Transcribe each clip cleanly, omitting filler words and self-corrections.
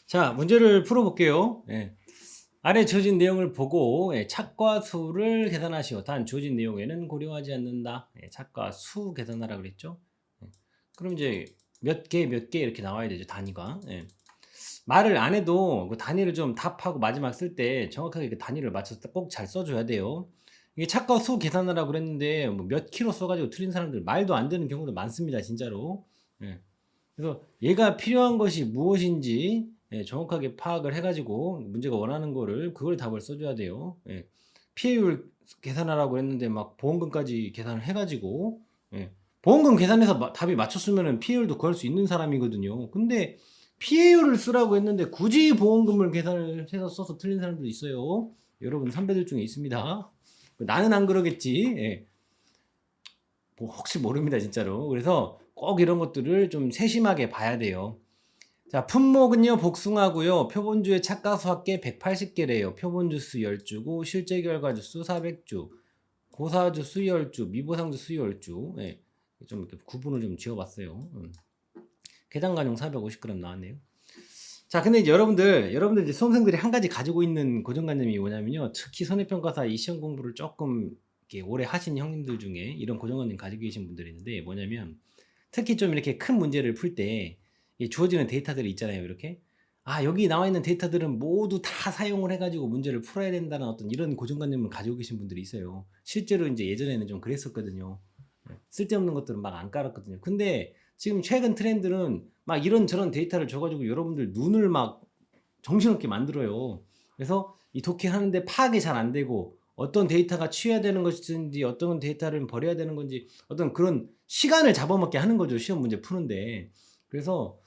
자, 문제를 풀어볼게요. 예. 아래 주어진 내용을 보고 착과 수를 계산하시오. 단 주어진 내용에는 고려하지 않는다. 착과 수 계산하라 그랬죠. 예. 그럼 이제 몇 개, 몇 개 이렇게 나와야 되죠. 단위가. 예. 말을 안 해도 그 단위를 좀 답하고 마지막 쓸 때 정확하게 그 단위를 맞춰서 꼭 잘 써줘야 돼요. 이게 착과 수 계산하라고 그랬는데 뭐몇 킬로 써가지고 틀린 사람들 말도 안 되는 경우도 많습니다. 진짜로. 예. 그래서 얘가 필요한 것이 무엇인지 정확하게 파악을 해가지고 문제가 원하는 거를 그걸 답을 써줘야 돼요. 피해율 계산하라고 했는데 막 보험금까지 계산을 해가지고 보험금 계산해서 답이 맞췄으면 피해율도 구할 수 있는 사람이거든요. 근데 피해율을 쓰라고 했는데 굳이 보험금을 계산을 해서 써서 틀린 사람도 있어요. 여러분 선배들 중에 있습니다. 나는 안 그러겠지. 뭐 혹시 모릅니다 진짜로. 그래서 꼭 이런 것들을 좀 세심하게 봐야 돼요. 자, 품목은요 복숭아고요. 표본주의 착가수 합계 180개래요. 표본주수 10주고 실제 결과주수 400주, 고사주수 10주, 미보상주수 10주. 좀 이렇게 구분을 좀 지어봤어요. 계산가용 450g 나왔네요. 자, 근데 이제 여러분들 이제 수험생들이 한 가지 가지고 있는 고정관념이 뭐냐면요. 특히 손해평가사 이 시험 공부를 조금 이렇게 오래 하신 형님들 중에 이런 고정관념 가지고 계신 분들이 있는데 뭐냐면 특히 좀 이렇게 큰 문제를 풀 때 주어지는 데이터들이 있잖아요. 이렇게. 아, 여기 나와 있는 데이터들은 모두 다 사용을 해가지고 문제를 풀어야 된다는 어떤 이런 고정관념을 가지고 계신 분들이 있어요. 실제로 이제 예전에는 좀 그랬었거든요. 쓸데없는 것들은 막 안 깔았거든요. 근데 지금 최근 트렌드는 막 이런저런 데이터를 줘가지고 여러분들 눈을 막 정신없게 만들어요. 그래서 이 독해하는데 파악이 잘 안 되고 어떤 데이터가 취해야 되는 것인지 어떤 데이터를 버려야 되는 건지 어떤 그런 시간을 잡아먹게 하는 거죠. 시험 문제 푸는데. 그래서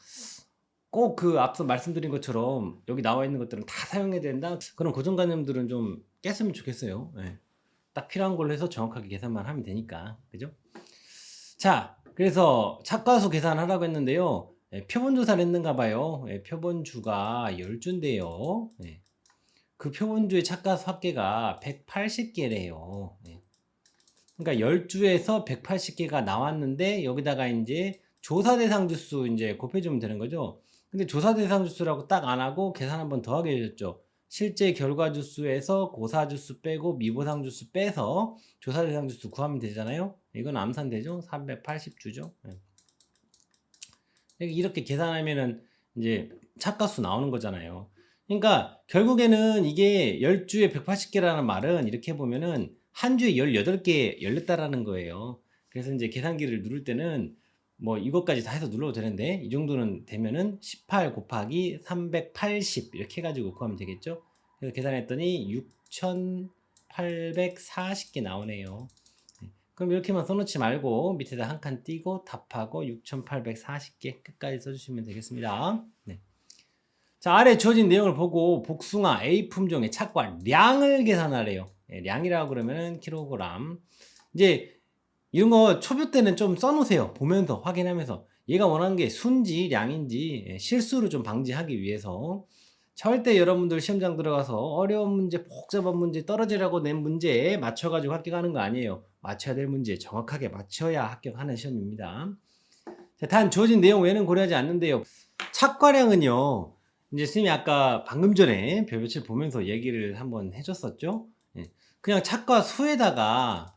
꼭 그 앞서 말씀드린 것처럼 여기 나와 있는 것들은 다 사용해야 된다. 그런 고정관념들은 좀 깼으면 좋겠어요. 딱 필요한 걸로 해서 정확하게 계산만 하면 되니까. 그죠? 자, 그래서 착과수 계산하라고 했는데요. 표본조사를 했는가 봐요. 표본주가 10주인데요. 그 표본주의 착과수 합계가 180개래요. 그러니까 10주에서 180개가 나왔는데 여기다가 이제 조사 대상 주수 이제 곱해주면 되는 거죠. 근데 조사 대상 주수라고 딱 안 하고 계산 한번 더 하게 해줬죠. 실제 결과 주수에서 고사 주수 빼고 미보상 주수 빼서 조사 대상 주수 구하면 되잖아요. 이건 암산되죠. 380주죠. 이렇게 계산하면은 이제 착가수 나오는 거잖아요. 그러니까 결국에는 이게 10주에 180개라는 말은 이렇게 보면은 한 주에 18개 열렸다라는 거예요. 그래서 이제 계산기를 누를 때는 뭐 이것까지 다 해서 눌러도 되는데 이 정도는 되면은 18 곱하기 380 이렇게 해가지고 구하면 되겠죠. 그래서 계산했더니 6840개 나오네요. 그럼 이렇게만 써놓지 말고 밑에다 한 칸 띄고 답하고 6840개 끝까지 써주시면 되겠습니다. 네. 자, 아래 주어진 내용을 보고 복숭아 A 품종의 착과 량을 계산하래요. 량이라고 그러면 킬로그램. 이제 이런 거 초보 때는 좀 써놓으세요. 보면서 확인하면서 얘가 원하는 게 순지 량인지 실수를 좀 방지하기 위해서 절대 여러분들 시험장 들어가서 어려운 문제 복잡한 문제 떨어지라고 낸 문제에 맞춰가지고 합격하는 거 아니에요. 맞춰야 될 문제에 정확하게 맞춰야 합격하는 시험입니다. 자, 단 주어진 내용 외에는 고려하지 않는데요. 착과량은요. 이제 선생님이 아까 방금 전에 별표칠 보면서 얘기를 한번 해줬었죠. 그냥 착과 수에다가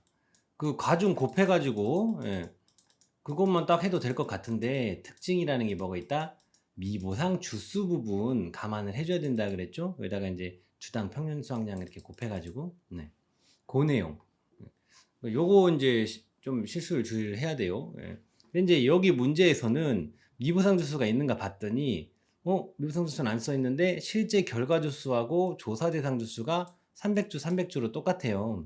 그 과중 곱해가지고 그것만 딱 해도 될 것 같은데 특징이라는 게 뭐가 있다? 미보상 주수 부분 감안을 해줘야 된다 그랬죠? 여기다가 이제 주당 평균 수확량 이렇게 곱해가지고 그 내용 요거 이제 좀 실수를 주의를 해야 돼요. 근데 이제 여기 문제에서는 미보상 주수가 있는가 봤더니 미보상 주수는 안 써 있는데 실제 결과 주수하고 조사 대상 주수가 300주 300주로 똑같아요.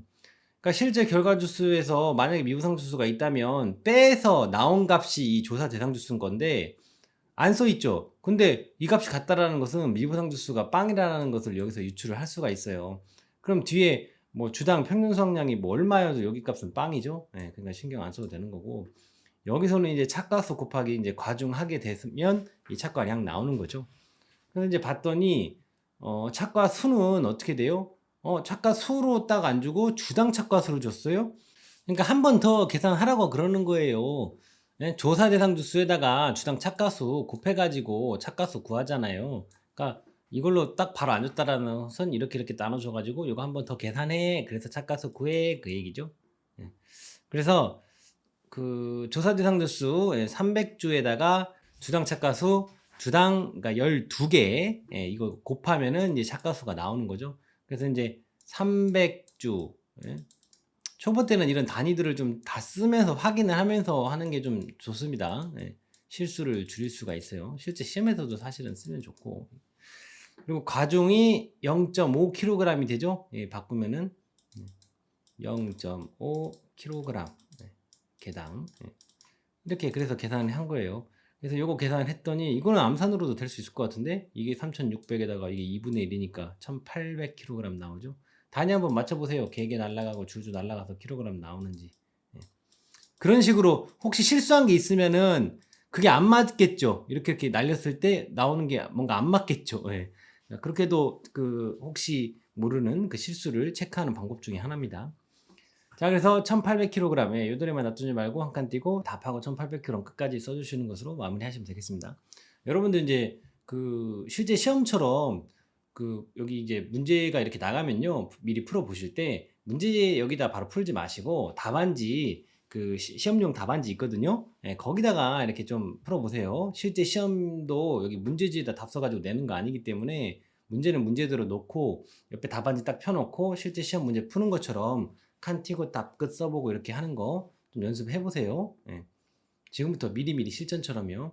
그러니까 실제 결과 주수에서 만약에 미부상 주수가 있다면 빼서 나온 값이 이 조사 대상 주수인 건데 안 써 있죠. 근데 이 값이 같다라는 것은 미부상 주수가 빵이라는 것을 여기서 유추를 할 수가 있어요. 그럼 뒤에 뭐 주당 평균 수확량이 뭐 얼마여도 여기 값은 빵이죠. 그러니까 신경 안 써도 되는 거고 여기서는 이제 착가수 곱하기 이제 과중하게 되면 이 착과량 나오는 거죠. 그래서 이제 봤더니 착과수는 어떻게 돼요? 착과수로 딱 안 주고 주당 착과수로 줬어요. 그러니까 한 번 더 계산하라고 그러는 거예요. 조사 대상 주수에다가 주당 착과수 곱해가지고 착과수 구하잖아요. 그러니까 이걸로 딱 바로 안 줬다라는 것은 이렇게 나눠줘 가지고 "요거 한 번 더 계산해. 그래서 착가수 구해." 그 얘기죠. 예. 그래서 그 조사 대상 주수 300 주에다가 주당 착가수 주당 그러니까 12개 이거 곱하면은 이제 착가수가 나오는 거죠. 그래서 인제 300 주 초보 때는 이런 단위들을 좀 다 쓰면서 확인을 하면서 하는 게 좀 좋습니다. 실수를 줄일 수가 있어요. 실제 시험에서도 사실은 쓰면 좋고. 그리고 과중이 0.5 킬로그램이 되죠. 바꾸면은 0.5 킬로그램 개당. 이렇게 그래서 계산을 한 거예요. 그래서 요거 계산을 했더니 이거는 암산으로도 될 수 있을 것 같은데 이게 3,600에다가 이게 2분의 1이니까 1,800 킬로그램 나오죠. 단위 한번 맞춰보세요. 개개 날라가고 줄줄 날라가서 킬로그램 나오는지. 그런 식으로 혹시 실수한 게 있으면은 그게 안 맞겠죠. 이렇게 날렸을 때 나오는 게 뭔가 안 맞겠죠. 그렇게도 그 혹시 모르는 그 실수를 체크하는 방법 중에 하나입니다. 자, 그래서 1,800kg 요도리만 놔두지 말고 한 칸 띄고 답하고 1,800kg 끝까지 써주시는 것으로 마무리하시면 되겠습니다. 여러분들 이제 그 실제 시험처럼 그 여기 이제 문제가 이렇게 나가면요 미리 풀어 보실 때 문제 여기다 바로 풀지 마시고 답안지 그 시험용 답안지 있거든요. 거기다가 이렇게 좀 풀어 보세요. 실제 시험도 여기 문제지에다 답 써가지고 내는 거 아니기 때문에 문제는 문제대로 놓고 옆에 답안지 딱 펴놓고 실제 시험 문제 푸는 것처럼 칸 튀고 답 끝 써보고 이렇게 하는 거 좀 연습해 보세요. 지금부터 미리미리 실전처럼요.